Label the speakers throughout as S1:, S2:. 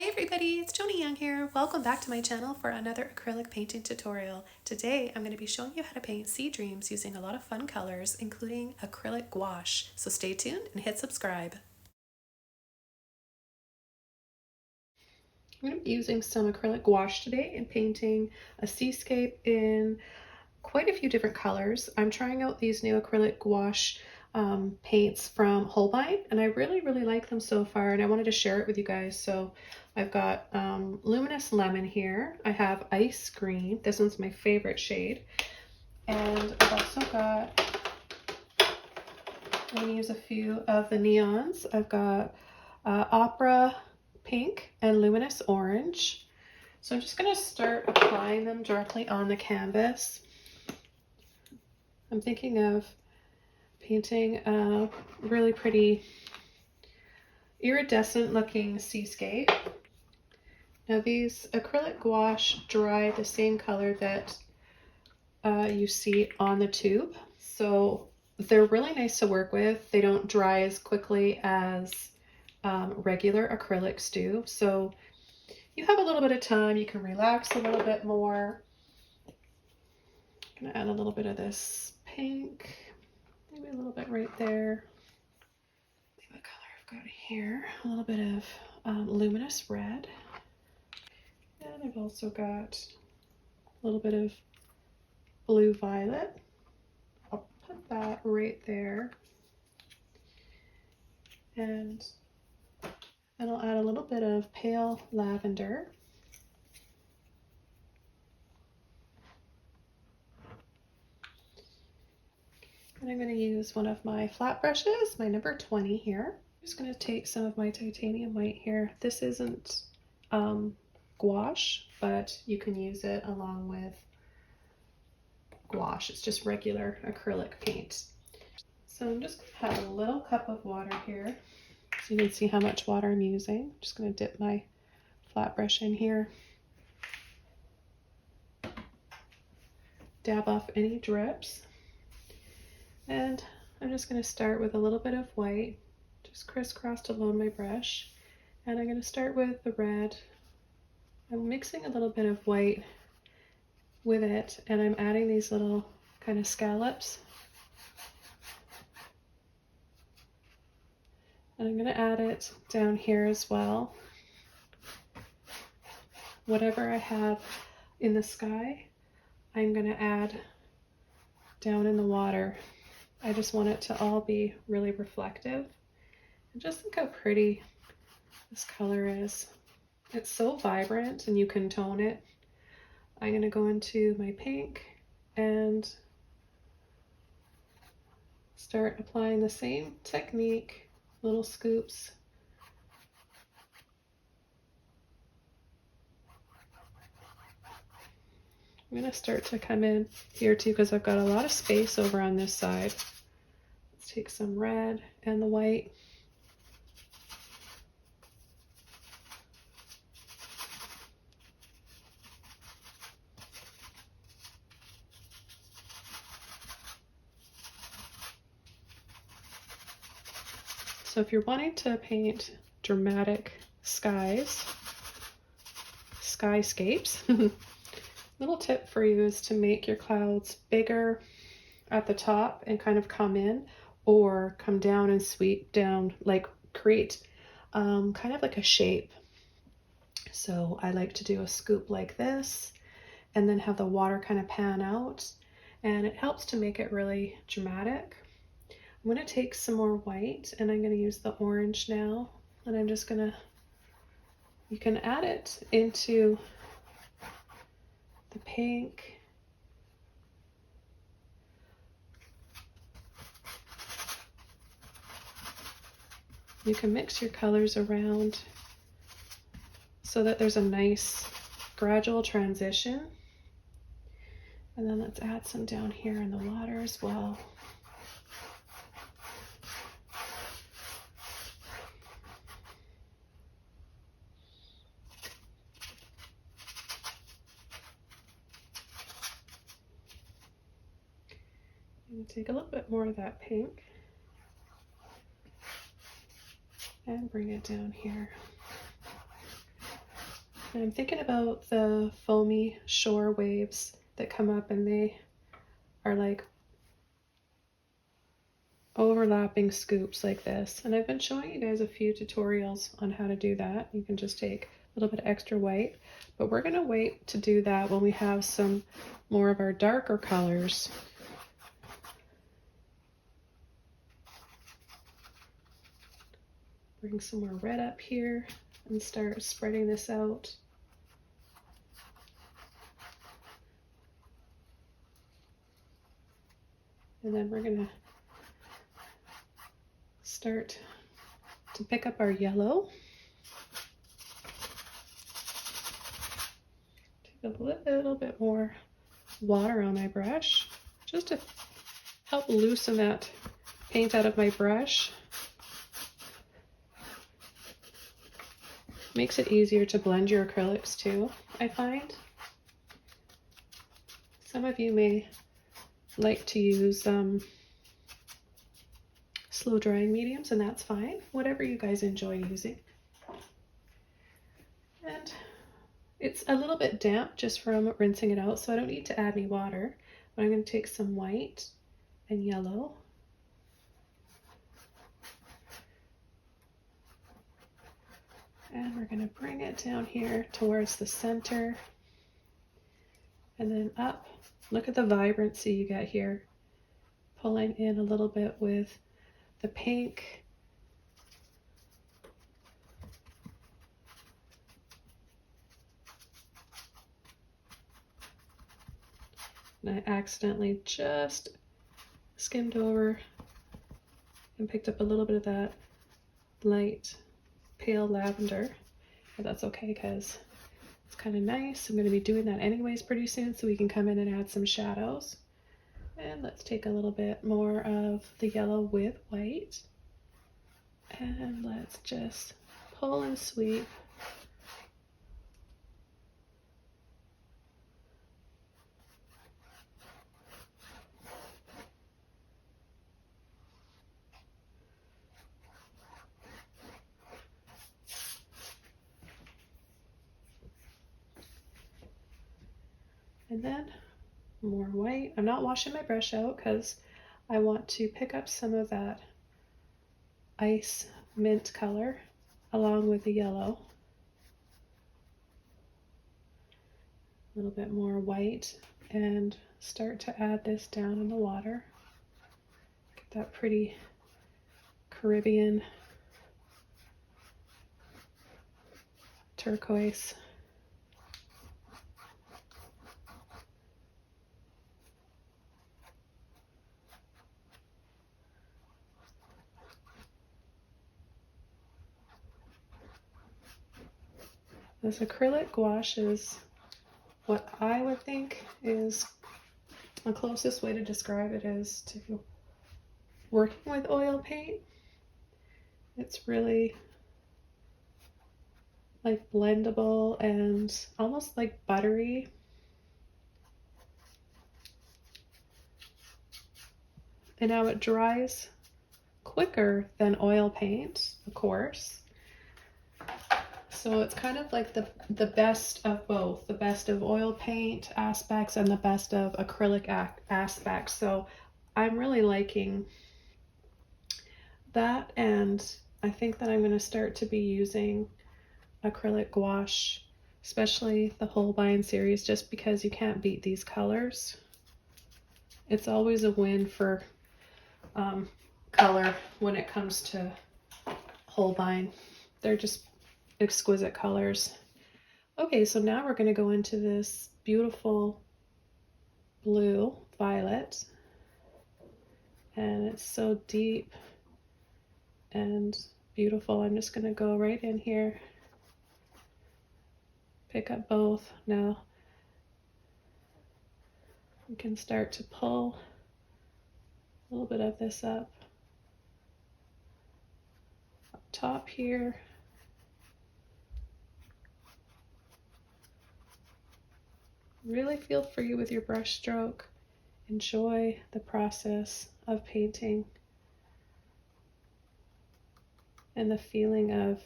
S1: Hey everybody, it's Joni Young here. Welcome back to my channel for another acrylic painting tutorial. Today I'm going to be showing you how to paint sea dreams using a lot of fun colors, including acrylic gouache. So stay tuned and hit subscribe. I'm going to be using some acrylic gouache today and painting a seascape in quite a few different colors. I'm trying out these new acrylic gouache paints from Holbein, and I really like them so far, and I wanted to share it with you guys. So I've got luminous lemon here. I have ice green. This one's my favorite shade. And I've also got, I'm going to use a few of the neons. I've got opera pink and luminous orange. So I'm just going to start applying them directly on the canvas. I'm thinking of painting a really pretty iridescent looking seascape. Now these acrylic gouache dry the same color that you see on the tube, so they're really nice to work with. They don't dry as quickly as regular acrylics do, so you have a little bit of time. You can relax a little bit more. I'm gonna add a little bit of this pink, maybe a little bit right there. What color I've got here? A little bit of luminous red. And I've also got a little bit of blue violet. I'll put that right there. And then I'll add a little bit of pale lavender. And I'm going to use one of my flat brushes, my number 20 here. I'm just going to take some of my titanium white here. This isn't gouache, but you can use it along with gouache. It's just regular acrylic paint. So I'm just going to have a little cup of water here so you can see how much water I'm using. I'm just going to dip my flat brush in here. Dab off any drips. And I'm just going to start with a little bit of white, just crisscrossed along my brush. And I'm going to start with the red. I'm mixing a little bit of white with it, and I'm adding these little kind of scallops. And I'm going to add it down here as well. Whatever I have in the sky, I'm going to add down in the water. I just want it to all be really reflective. And just look how pretty this color is. It's so vibrant and you can tone it. I'm going to go into my pink and start applying the same technique, little scoops. I'm going to start to come in here too because I've got a lot of space over on this side. Let's take some red and the white. So if you're wanting to paint dramatic skyscapes, little tip for you is to make your clouds bigger at the top and kind of come in, or come down and sweep down, like create kind of like a shape. So I like to do a scoop like this and then have the water kind of pan out, and it helps to make it really dramatic. I'm going to take some more white and I'm going to use the orange now, and I'm just going to, you can add it into the pink. You can mix your colors around so that there's a nice gradual transition. And then let's add some down here in the water as well. And take a little bit more of that pink and bring it down here. And I'm thinking about the foamy shore waves that come up and they are like overlapping scoops like this. And I've been showing you guys a few tutorials on how to do that. You can just take a little bit of extra white, but we're gonna wait to do that when we have some more of our darker colors. Bring some more red up here and start spreading this out. And then we're gonna start to pick up our yellow. Take a little bit more water on my brush just to help loosen that paint out of my brush. Makes it easier to blend your acrylics too, I find. Some of you may like to use slow drying mediums, and that's fine. Whatever you guys enjoy using. And it's a little bit damp just from rinsing it out, so I don't need to add any water. But I'm going to take some white and yellow. And we're going to bring it down here towards the center. And then up. Look at the vibrancy you get here. Pulling in a little bit with the pink. And I accidentally just skimmed over and picked up a little bit of that light pale lavender. But that's okay because it's kind of nice. I'm going to be doing that anyways pretty soon, so we can come in and add some shadows. And let's take a little bit more of the yellow with white. And let's just pull and sweep. And then more white. I'm not washing my brush out because I want to pick up some of that ice mint color along with the yellow. A little bit more white and start to add this down in the water. Get that pretty Caribbean turquoise. This acrylic gouache is what I would think is the closest way to describe it is to working with oil paint. It's really like blendable and almost like buttery. And now it dries quicker than oil paint, of course. So it's kind of like the best of both, the best of oil paint aspects and the best of acrylic aspects. So I'm really liking that, and I think that I'm going to start to be using acrylic gouache, especially the Holbein series, just because you can't beat these colors. It's always a win for color when it comes to Holbein. They're just exquisite colors. Okay, so now we're going to go into this beautiful blue violet, and it's so deep and beautiful. I'm just going to go right in here, pick up both. Now we can start to pull a little bit of this up top here. Really feel free with your brush stroke. Enjoy the process of painting and the feeling of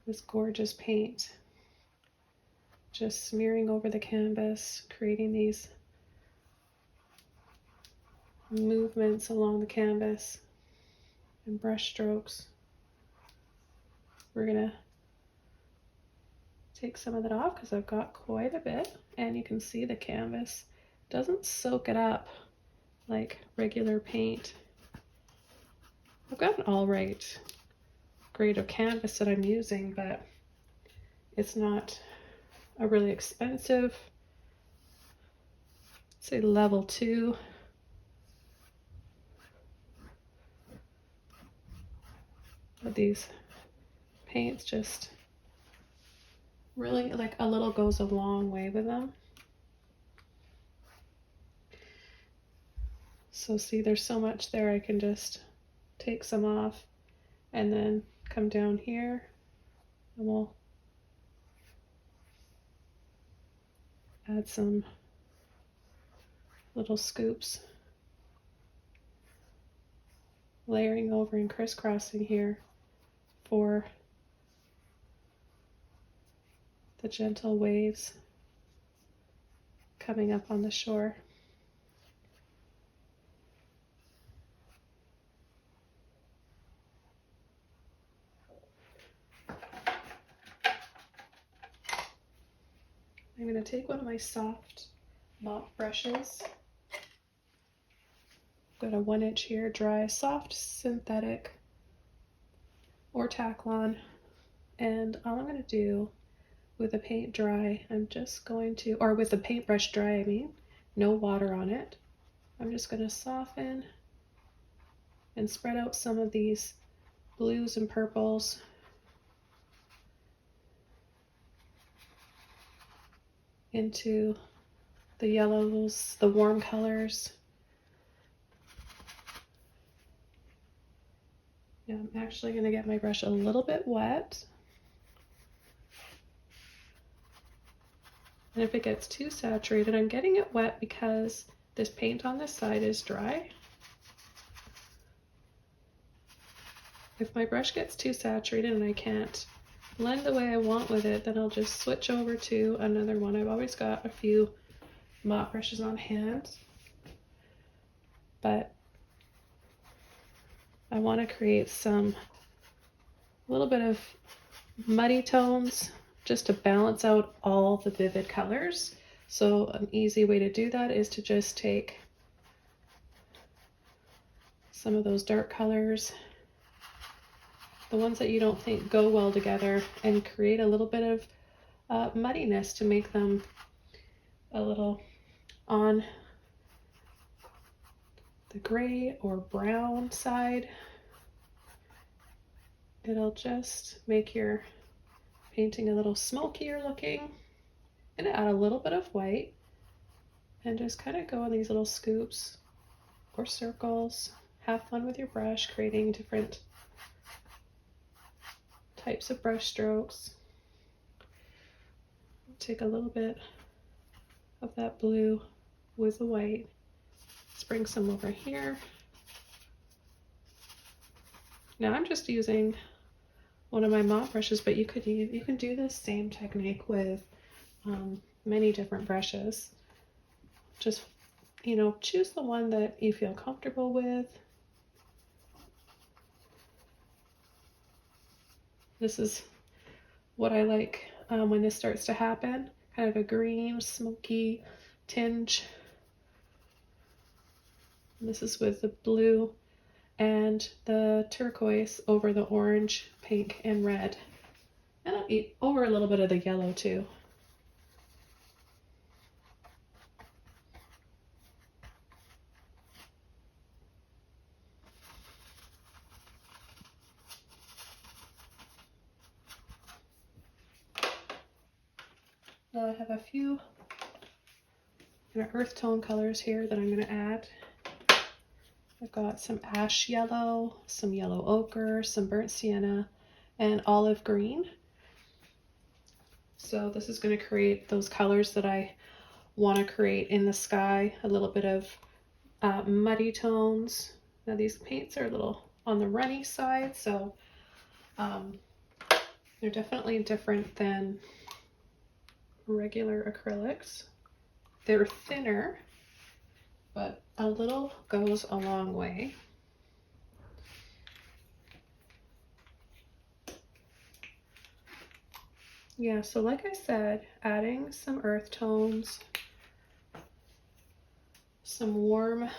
S1: this gorgeous paint. just smearing over the canvas, creating these movements along the canvas and brush strokes. We're gonna take some of that off because I've got quite a bit, and you can see the canvas doesn't soak it up like regular paint. I've got an all right grade of canvas that I'm using, but it's not a really expensive, say level 2. But these paints just really, like, a little goes a long way with them. So see, there's so much there, I can just take some off and then come down here and we'll add some little scoops, layering over and crisscrossing here for the gentle waves coming up on the shore. I'm going to take one of my soft mop brushes. I've got a 1-inch here, dry, soft, synthetic, or Taklon. And all I'm going to do with the paint dry, I'm just going to, or with the paintbrush dry, I mean, no water on it. I'm just going to soften and spread out some of these blues and purples. Into the yellows, the warm colors. Yeah, I'm actually going to get my brush a little bit wet. And if it gets too saturated, I'm getting it wet because this paint on this side is dry. If my brush gets too saturated and I can't blend the way I want with it, then I'll just switch over to another one. I've always got a few mop brushes on hand, but I want to create some little bit of muddy tones just to balance out all the vivid colors. So an easy way to do that is to just take some of those dark colors, the ones that you don't think go well together, and create a little bit of muddiness to make them a little on the gray or brown side. It'll just make your painting a little smokier looking. And add a little bit of white and just kind of go in these little scoops or circles. Have fun with your brush, creating different types of brush strokes. Take a little bit of that blue with the white. Let's bring some over here. Now I'm just using one of my mop brushes, but you can do the same technique with many different brushes. Just, you know, choose the one that you feel comfortable with. This is what I like when this starts to happen, kind of a green, smoky tinge. And this is with the blue and the turquoise over the orange, pink, and red. And I'll eat over a little bit of the yellow too. Now I have a few earth tone colors here that I'm going to add. I've got some ash yellow, some yellow ochre, some burnt sienna, and olive green. So this is going to create those colors that I want to create in the sky, a little bit of muddy tones. Now these paints are a little on the runny side, so they're definitely different than regular acrylics. They're thinner, but a little goes a long way. Yeah, so like I said, adding some earth tones, some warm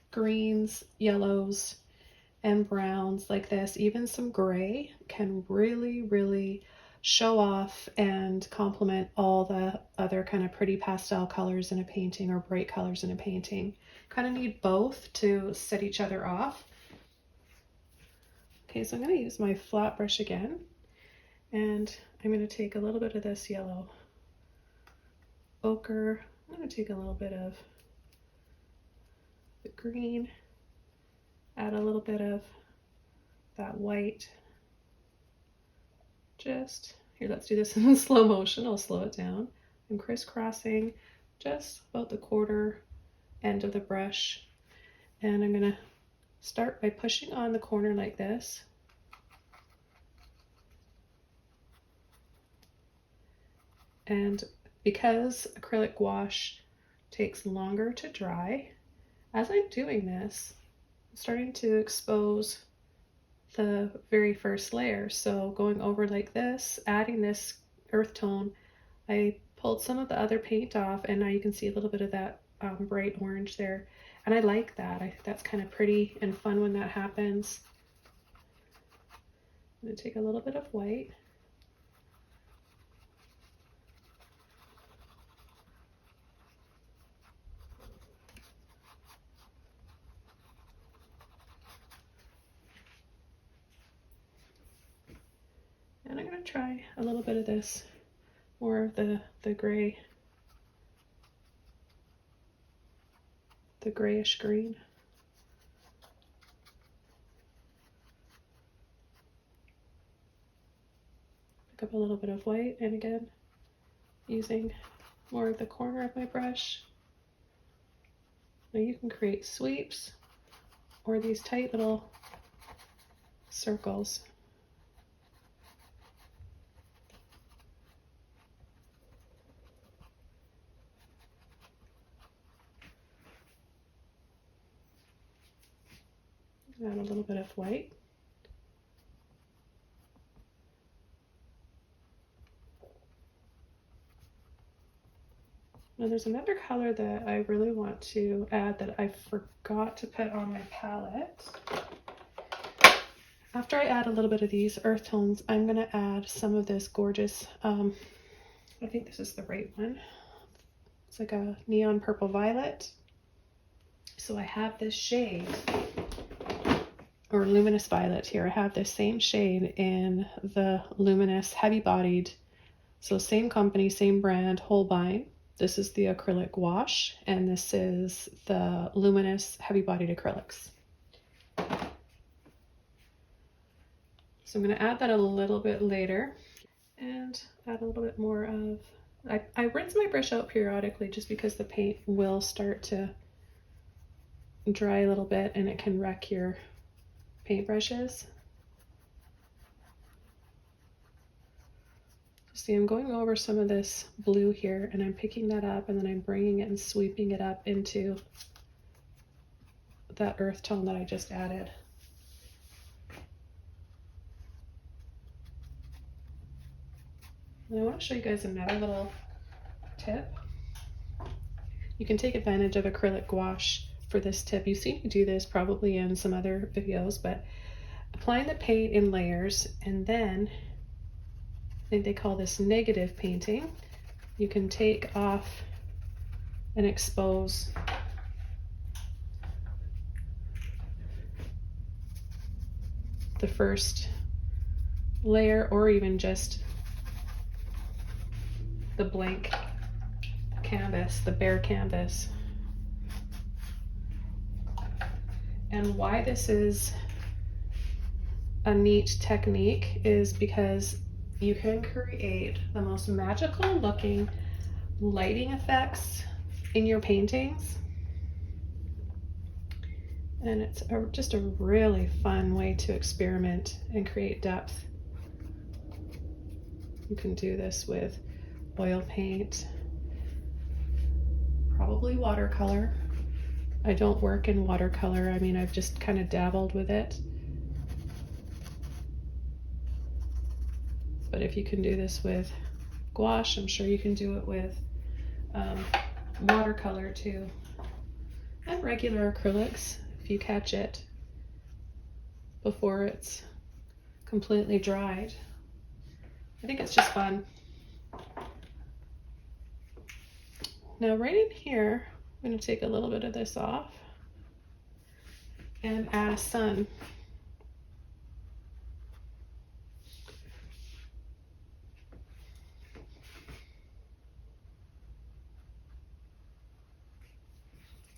S1: greens, yellows, and browns like this, even some gray, can really, really show off and complement all the other kind of pretty pastel colors in a painting or bright colors in a painting. Kind of need both to set each other off. Okay, so I'm going to use my flat brush again, and I'm going to take a little bit of this yellow ochre. I'm going to take a little bit of the green, add a little bit of that white. Just here, let's do this in slow motion. I'll slow it down. I'm crisscrossing just about the quarter end of the brush, and I'm going to start by pushing on the corner like this. And because acrylic gouache takes longer to dry, as I'm doing this, I'm starting to expose the very first layer. So going over like this, adding this earth tone, I pulled some of the other paint off, and now you can see a little bit of that bright orange there. And I like that. I think that's kind of pretty and fun when that happens. I'm going to take a little bit of white. And I'm going to try a little bit of this, more of the gray, the grayish green. Pick up a little bit of white, and again, using more of the corner of my brush. Now you can create sweeps or these tight little circles. Add a little bit of white. Now there's another color that I really want to add that I forgot to put on my palette. After I add a little bit of these earth tones, I'm going to add some of this gorgeous, I think this is the right one. It's like a neon purple violet. So I have this shade, or luminous violet here. I have this same shade in the luminous heavy bodied, so same company, same brand, Holbein. This is the acrylic gouache, and this is the luminous heavy bodied acrylics. So I'm going to add that a little bit later, and add a little bit more of, I rinse my brush out periodically just because the paint will start to dry a little bit and it can wreck your paintbrushes. See, I'm going over some of this blue here, and I'm picking that up, and then I'm bringing it and sweeping it up into that earth tone that I just added. And I want to show you guys another little tip. You can take advantage of acrylic gouache for this tip. You've seen me do this probably in some other videos, but applying the paint in layers, and then I think they call this negative painting. You can take off and expose the first layer, or even just the blank canvas, the bare canvas. And why this is a neat technique is because you can create the most magical looking lighting effects in your paintings. And it's just a really fun way to experiment and create depth. You can do this with oil paint, probably watercolor. I don't work in watercolor. I mean, I've just kind of dabbled with it. But if you can do this with gouache, I'm sure you can do it with watercolor too. And regular acrylics, if you catch it before it's completely dried. I think it's just fun. Now right in here, I'm going to take a little bit of this off and add a sun.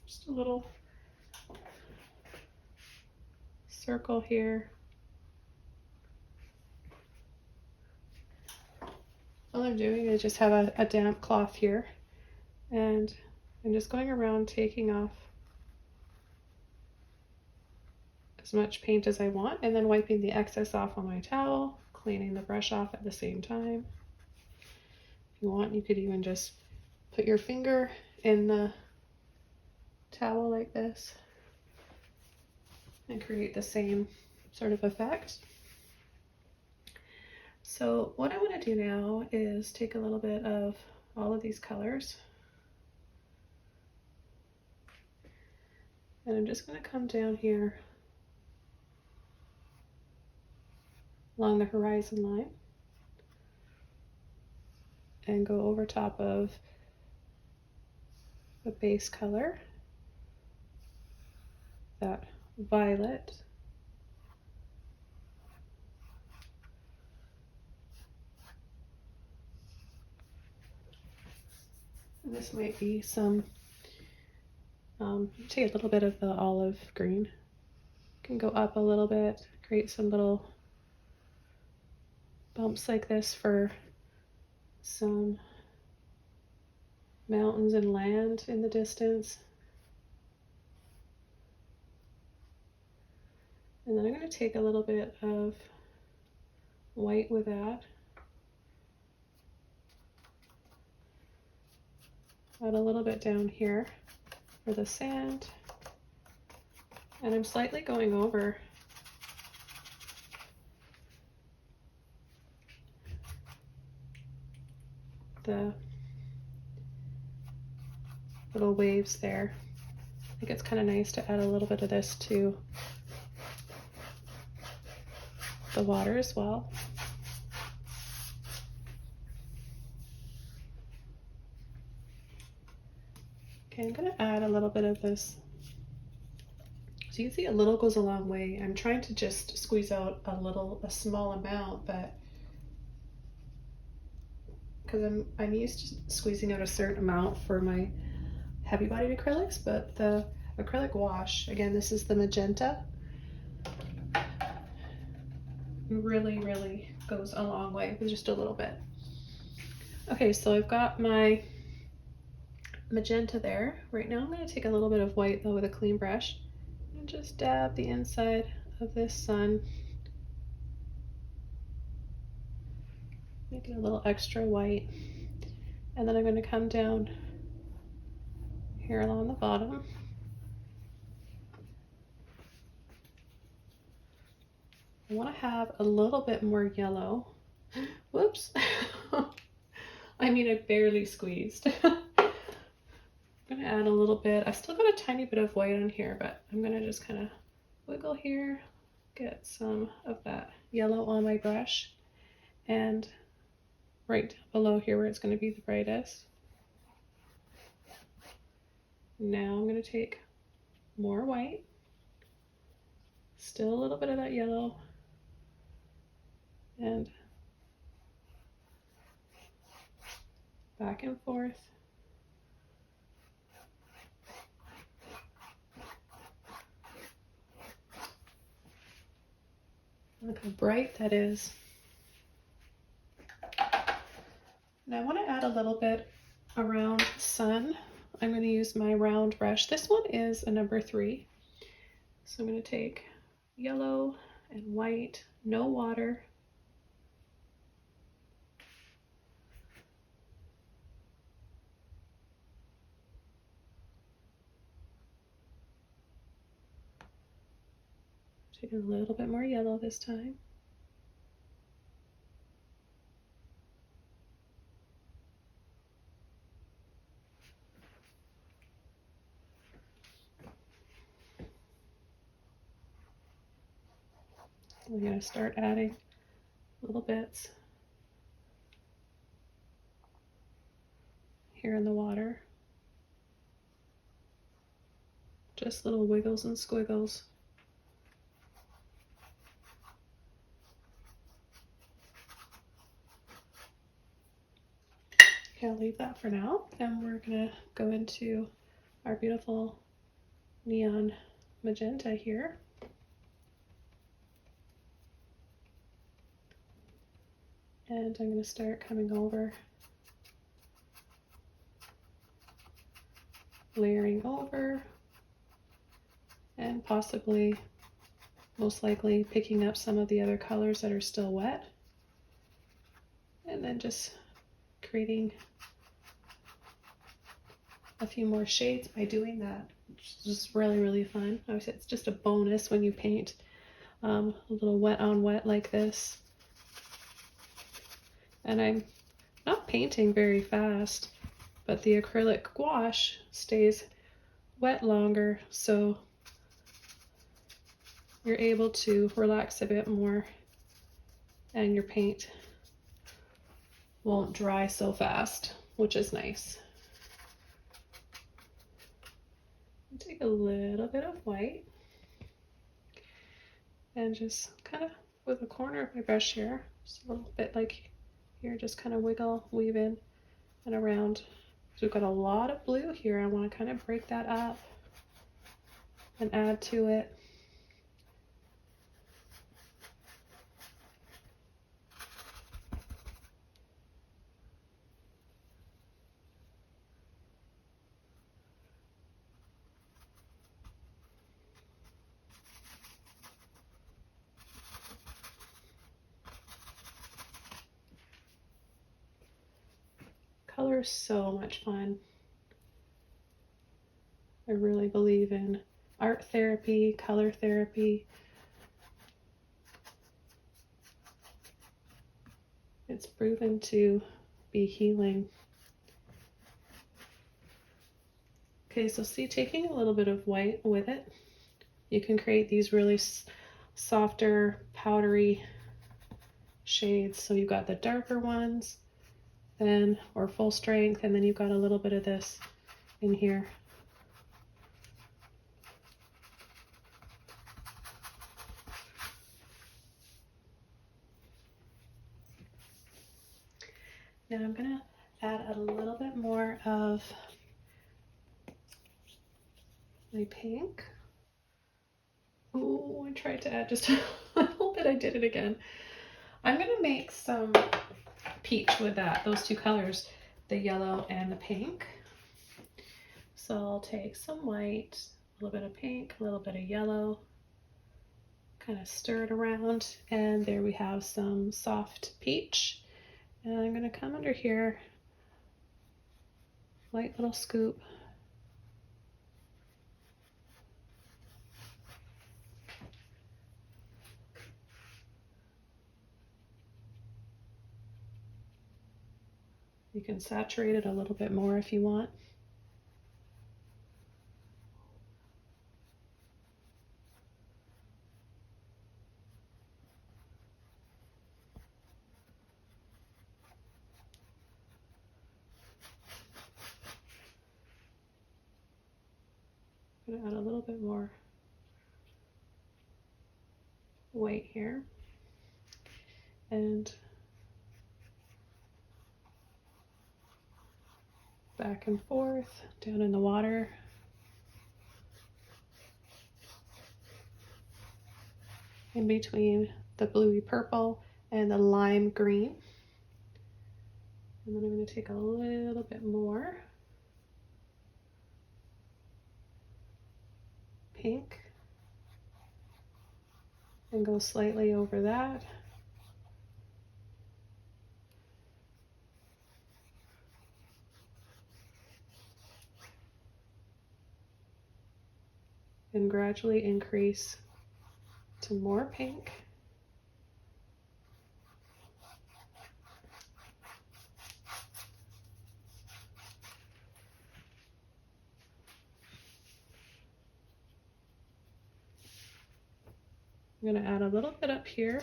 S1: Just a little circle here. All I'm doing is just have a damp cloth here, and I'm just going around taking off as much paint as I want and then wiping the excess off on my towel, cleaning the brush off at the same time. If you want, you could even just put your finger in the towel like this and create the same sort of effect. So what I want to do now is take a little bit of all of these colors, and I'm just going to come down here along the horizon line and go over top of the base color, that violet. And this might be some, take a little bit of the olive green. You can go up a little bit, create some little bumps like this for some mountains and land in the distance. And then I'm going to take a little bit of white with that. Add a little bit down here for the sand. And I'm slightly going over the little waves there. I think it's kind of nice to add a little bit of this to the water as well. Okay, I'm going to add a little bit of this. So you can see a little goes a long way. I'm trying to just squeeze out a small amount, but because I'm used to squeezing out a certain amount for my heavy bodied acrylics, but the acrylic gouache, again, this is the magenta, really goes a long way with just a little bit. Okay, so I've got my magenta there. Right now I'm going to take a little bit of white though with a clean brush and just dab the inside of this sun. Make it a little extra white. And then I'm going to come down here along the bottom. I want to have a little bit more yellow. Whoops. I mean, I barely squeezed. I'm going to add a little bit. I've still got a tiny bit of white on here, but I'm going to just kind of wiggle here, get some of that yellow on my brush, and right down below here where it's going to be the brightest. Now I'm going to take more white, still a little bit of that yellow, and back and forth. Look how bright that is. Now I want to add a little bit around the sun. I'm going to use my round brush. This one is a number 3. So I'm going to take yellow and white, no water. Taking a little bit more yellow this time. We're going to start adding little bits here in the water. Just little wiggles and squiggles. Okay, I'll leave that for now. And we're going to go into our beautiful neon magenta here. And I'm going to start coming over, layering over, and possibly, most likely, picking up some of the other colors that are still wet. And then just creating a few more shades by doing that, which is just really, really fun. Obviously, it's just a bonus when you paint a little wet on wet like this. And I'm not painting very fast, but the acrylic gouache stays wet longer, so you're able to relax a bit more and your paint won't dry so fast, which is nice. Take a little bit of white and just kind of with the corner of my brush here, just a little bit like here, just kind of wiggle, weave in and around. So we've got a lot of blue here. I want to kind of break that up and add to it. Color is so much fun. I really believe in art therapy, color therapy. It's proven to be healing. Okay, so see, taking a little bit of white with it, you can create these really softer, powdery shades. So you've got the darker ones, then, or full strength, and then you've got a little bit of this in here. Now I'm gonna add a little bit more of my pink. Oh, I tried to add just a little bit. I did it again. I'm gonna make some peach with that, those two colors, the yellow and the pink. So I'll take some white, a little bit of pink, a little bit of yellow, kind of stir it around, and there we have some soft peach. And I'm gonna come under here, light little scoop. You can saturate it a little bit more if you want. I'm gonna add a little bit more white here. And back and forth, down in the water. In between the bluey purple and the lime green. And then I'm going to take a little bit more pink and go slightly over that. And gradually increase Some more pink. I'm going to add a little bit up here.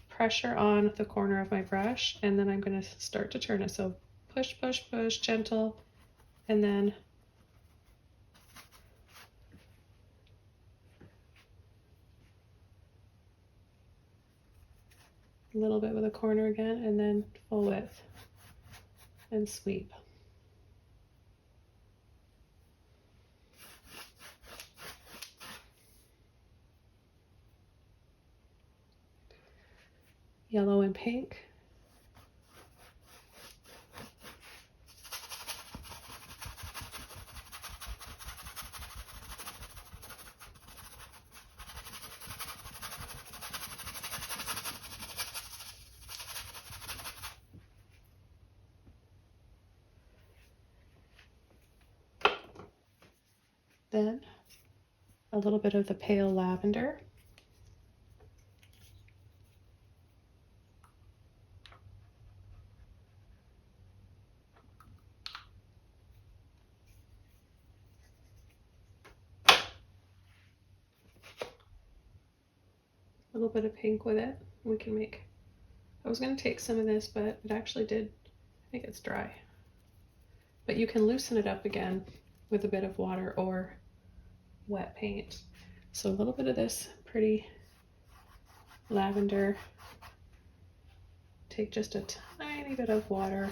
S1: Pressure on the corner of my brush, and then I'm going to start to turn it. So push, push, push, gentle, and then a little bit with a corner again, and then full width and sweep. Yellow and pink. Then a little bit of the pale lavender. A little bit of pink with it. We can make, I was going to take some of this, but it actually did, I think it's dry. But you can loosen it up again with a bit of water or wet paint. So a little bit of this pretty lavender. Take just a tiny bit of water.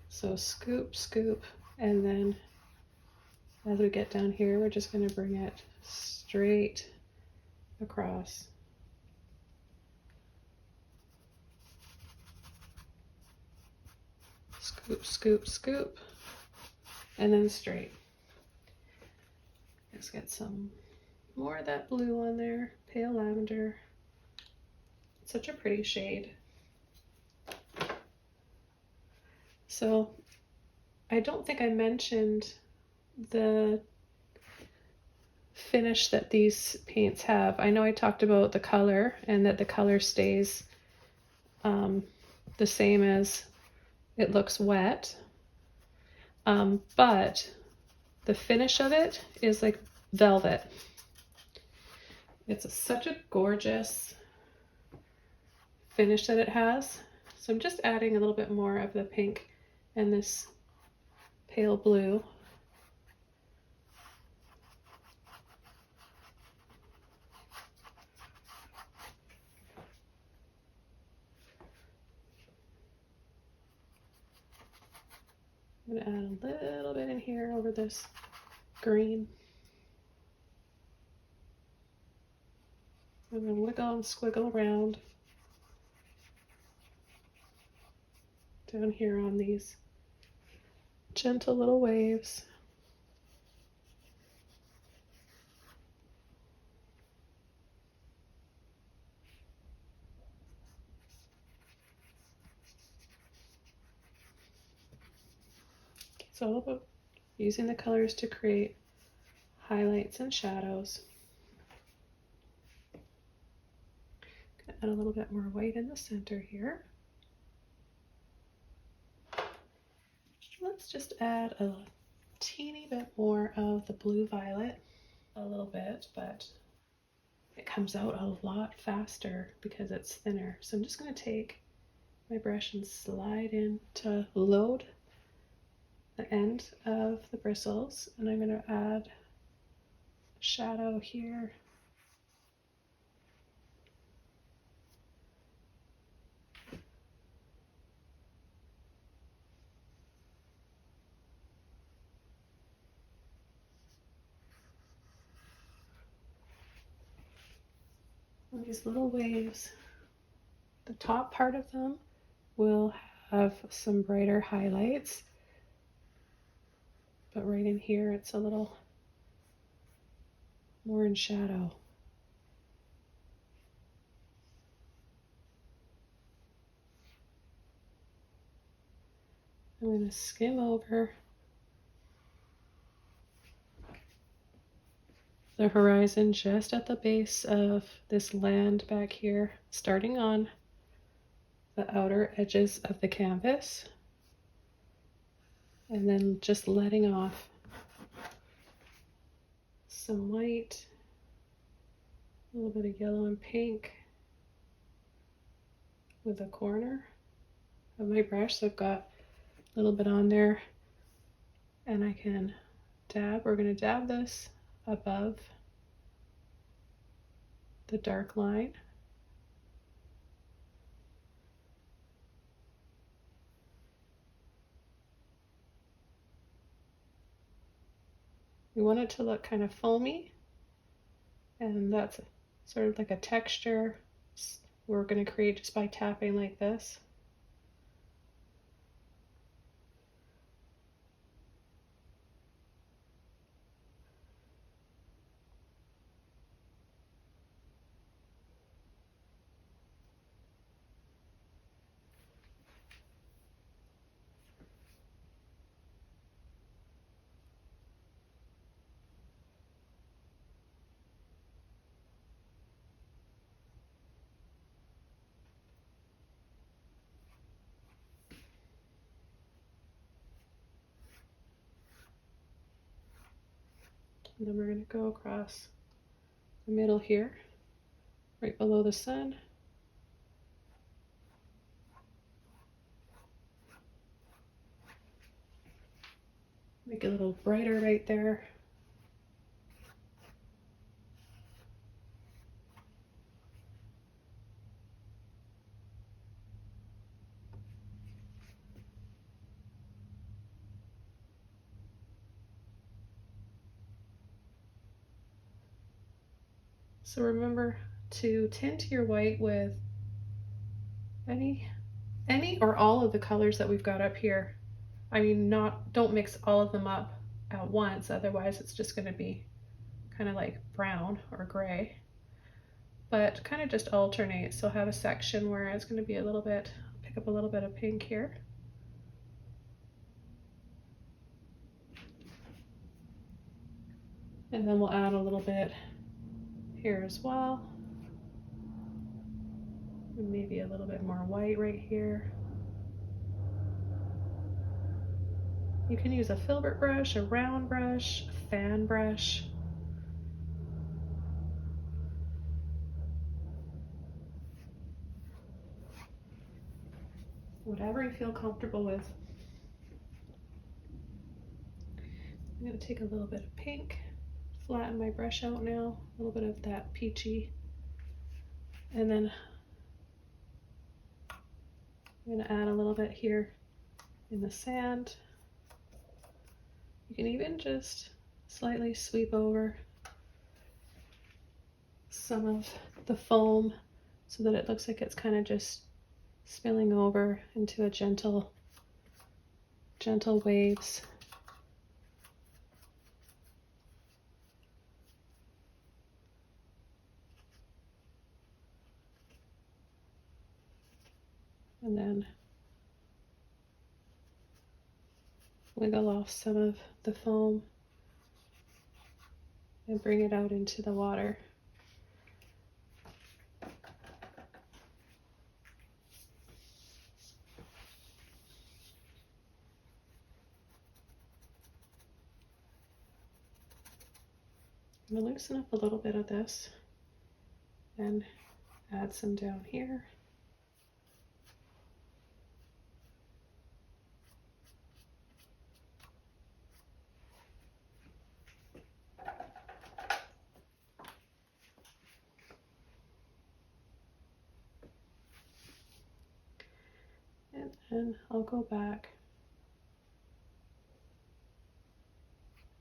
S1: So scoop, scoop, and then as we get down here, we're just going to bring it straight across. Scoop, scoop, scoop, and then straight. Let's get some more of that blue on there, pale lavender. Such a pretty shade. So I don't think I mentioned the finish that these paints have. I know I talked about the color and that the color stays the same as it looks wet, but the finish of it is like velvet. It's such a gorgeous finish that it has. So I'm just adding a little bit more of the pink and this pale blue. I'm going to add a little bit in here over this green. I'm going to wiggle and squiggle around down here on these gentle little waves. So all about using the colors to create highlights and shadows. Gonna add a little bit more white in the center here. Let's just add a teeny bit more of the blue violet, a little bit, but it comes out a lot faster because it's thinner. So I'm just going to take my brush and slide in to load the end of the bristles, and I'm going to add a shadow here. And these little waves, the top part of them will have some brighter highlights, but right in here it's a little more in shadow. I'm going to skim over the horizon just at the base of this land back here, starting on the outer edges of the canvas, and then just letting off some white, a little bit of yellow and pink with the corner of my brush. So I've got a little bit on there, and I can dab. We're going to dab this above the dark line. We want it to look kind of foamy, and that's sort of like a texture we're going to create just by tapping like this. And then we're going to go across the middle here, right below the sun. Make it a little brighter right there. So remember to tint your white with any or all of the colors that we've got up here. I mean, don't mix all of them up at once, otherwise it's just going to be kind of like brown or gray. But kind of just alternate. So have a section where it's going to be a little bit, pick up a little bit of pink here. And then we'll add a little bit here as well. And maybe a little bit more white right here. You can use a filbert brush, a round brush, a fan brush. Whatever you feel comfortable with. I'm going to take a little bit of pink, flatten my brush out now, a little bit of that peachy, and then I'm going to add a little bit here in the sand. You can even just slightly sweep over some of the foam so that it looks like it's kind of just spilling over into a gentle waves. And then wiggle off some of the foam and bring it out into the water. I'm going to loosen up a little bit of this and add some down here. And then I'll go back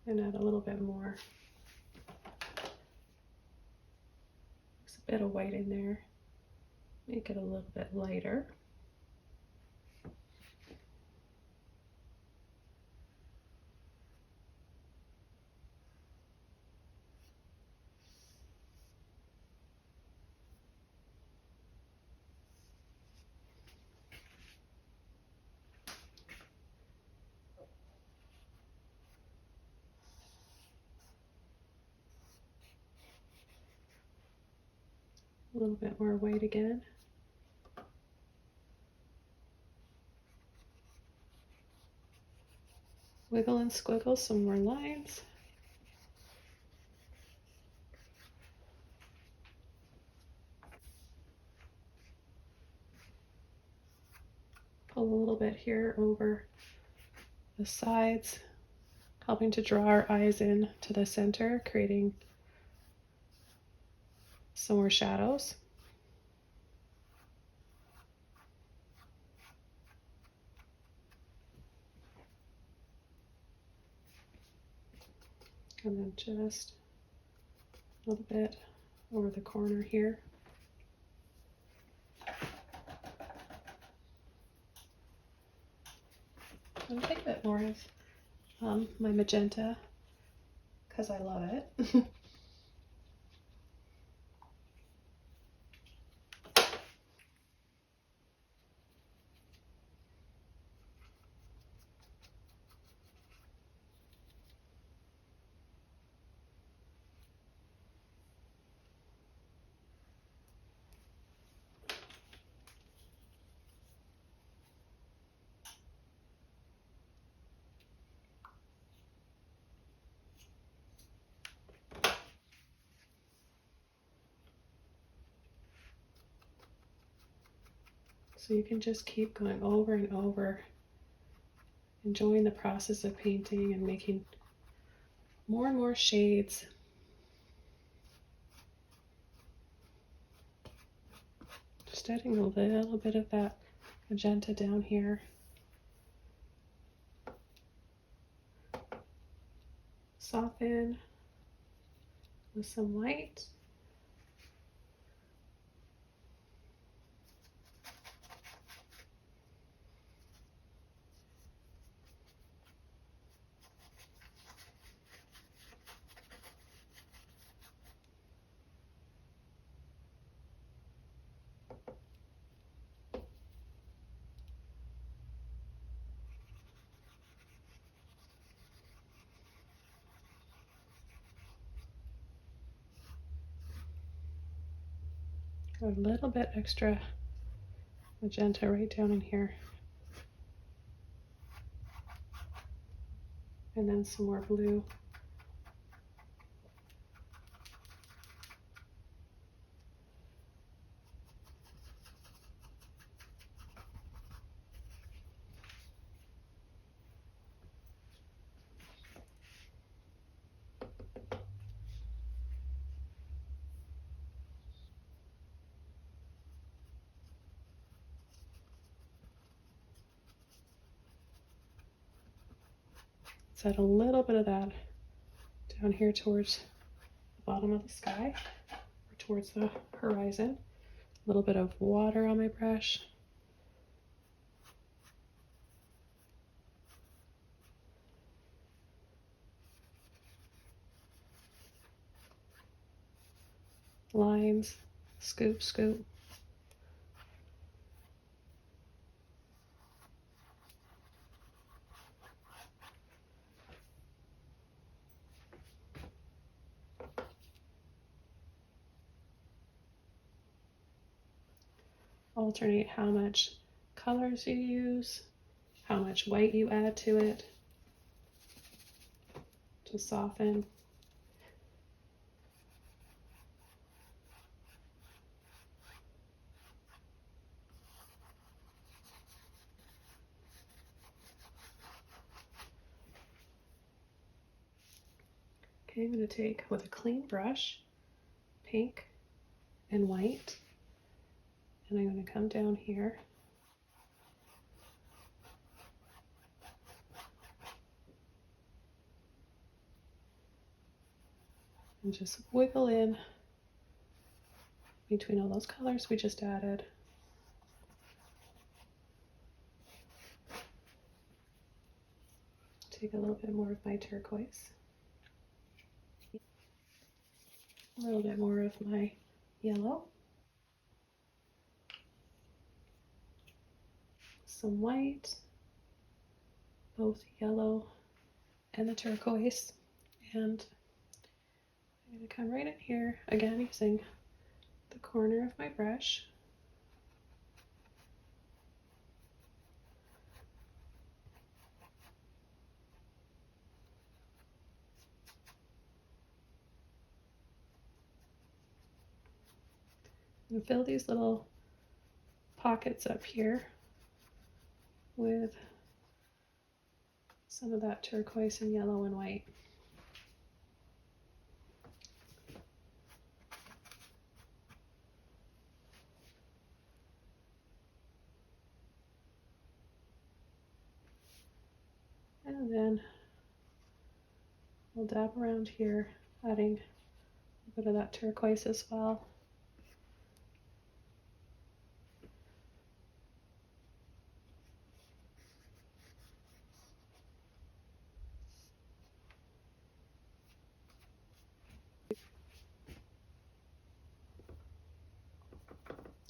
S1: and add a little bit more. There's a bit of white in there. Make it a little bit lighter. A little bit more white again. Wiggle and squiggle some more lines. Pull a little bit here over the sides, helping to draw our eyes in to the center, creating some more shadows. And then just a little bit over the corner here. I'll take a bit more of my magenta because I love it. So you can just keep going over and over, enjoying the process of painting and making more and more shades. Just adding a little bit of that magenta down here. Soften with some white. A little bit extra magenta right down in here. And then some more blue. Let's add a little bit of that down here towards the bottom of the sky, or towards the horizon. A little bit of water on my brush. Lines, scoop, scoop. Alternate how much colors you use, how much white you add to it to soften. Okay, I'm going to take with a clean brush, pink and white, and I'm going to come down here and just wiggle in between all those colors we just added. Take a little bit more of my turquoise, a little bit more of my yellow, some white, both yellow and the turquoise, and I'm going to come right in here again using the the corner of my brush. And fill these little pockets up here with some of that turquoise and yellow and white. And then we'll dab around here, adding a bit of that turquoise as well.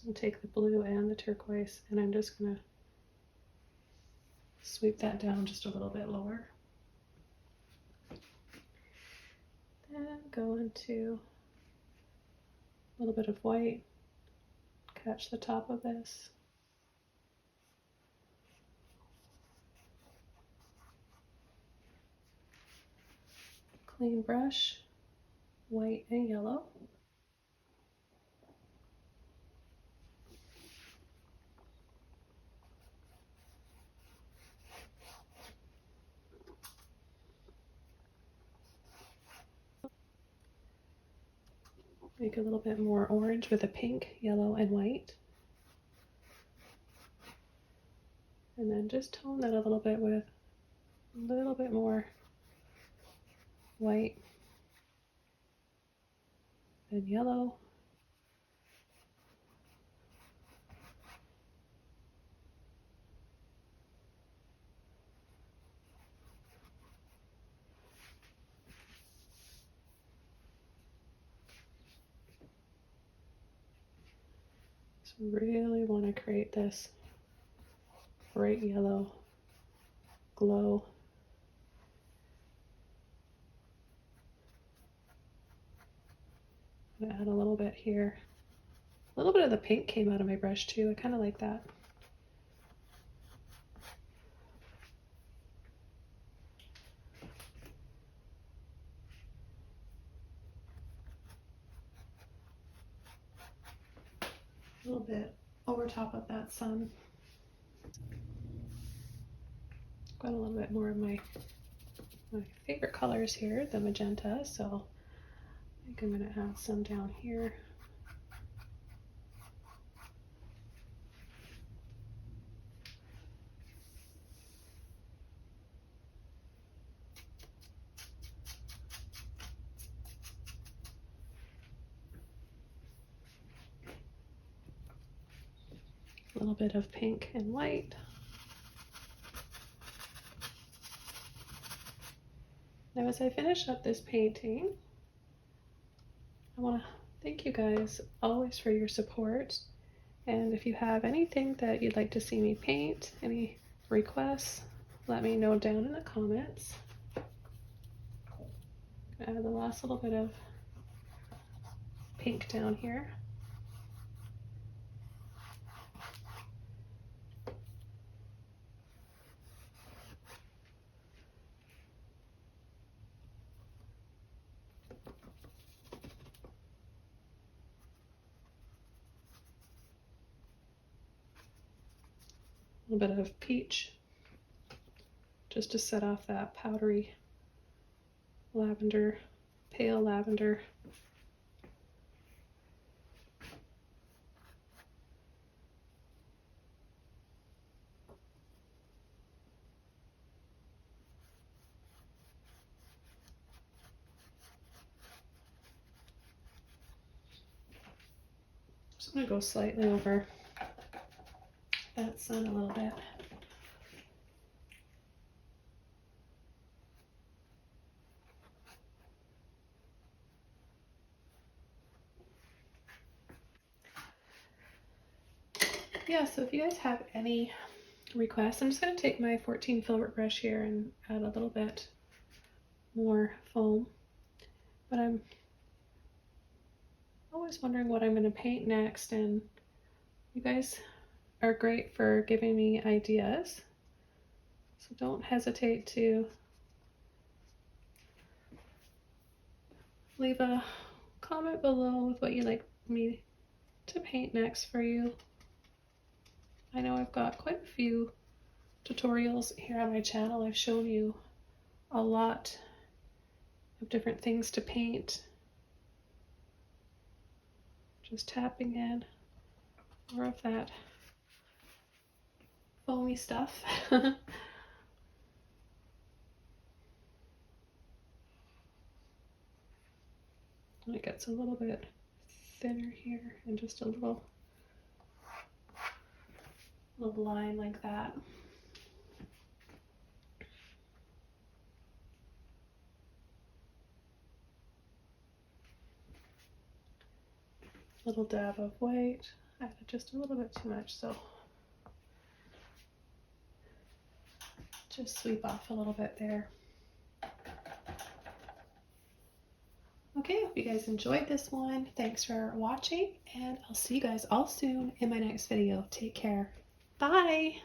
S1: I'll take the blue and the turquoise, and I'm just going to sweep that down just a little bit lower. Then go into a little bit of white, catch the top of this. Clean brush, white and yellow. Make a little bit more orange with a pink, yellow, and white. And then just tone that a little bit with a little bit more white and yellow. So really want to create this bright yellow glow. I'm gonna add a little bit here. A little bit of the pink came out of my brush too. I kind of like that. A little bit over top of that sun. Got a little bit more of my favorite colors here, the magenta, so I think I'm going to add some down here. A little bit of pink and white. Now as I finish up this painting, I want to thank you guys always for your support. And if you have anything that you'd like to see me paint, any requests, let me know down in the comments. Add the last little bit of pink down here. A little bit of peach, just to set off that powdery lavender, pale lavender. Just going to go slightly over that sun a little bit. Yeah, so if you guys have any requests, I'm just going to take my 14 filbert brush here and add a little bit more foam. But I'm always wondering what I'm going to paint next, and you guys are great for giving me ideas. So don't hesitate to leave a comment below with what you'd like me to paint next for you. I know I've got quite a few tutorials here on my channel. I've shown you a lot of different things to paint. Just tapping in more of that foamy stuff. It gets a little bit thinner here and just a little line like that. Little dab of white. I added just a little bit too much, so just sweep off a little bit there. Okay, hope you guys enjoyed this one. Thanks for watching, and I'll see you guys all soon in my next video. Take care. Bye!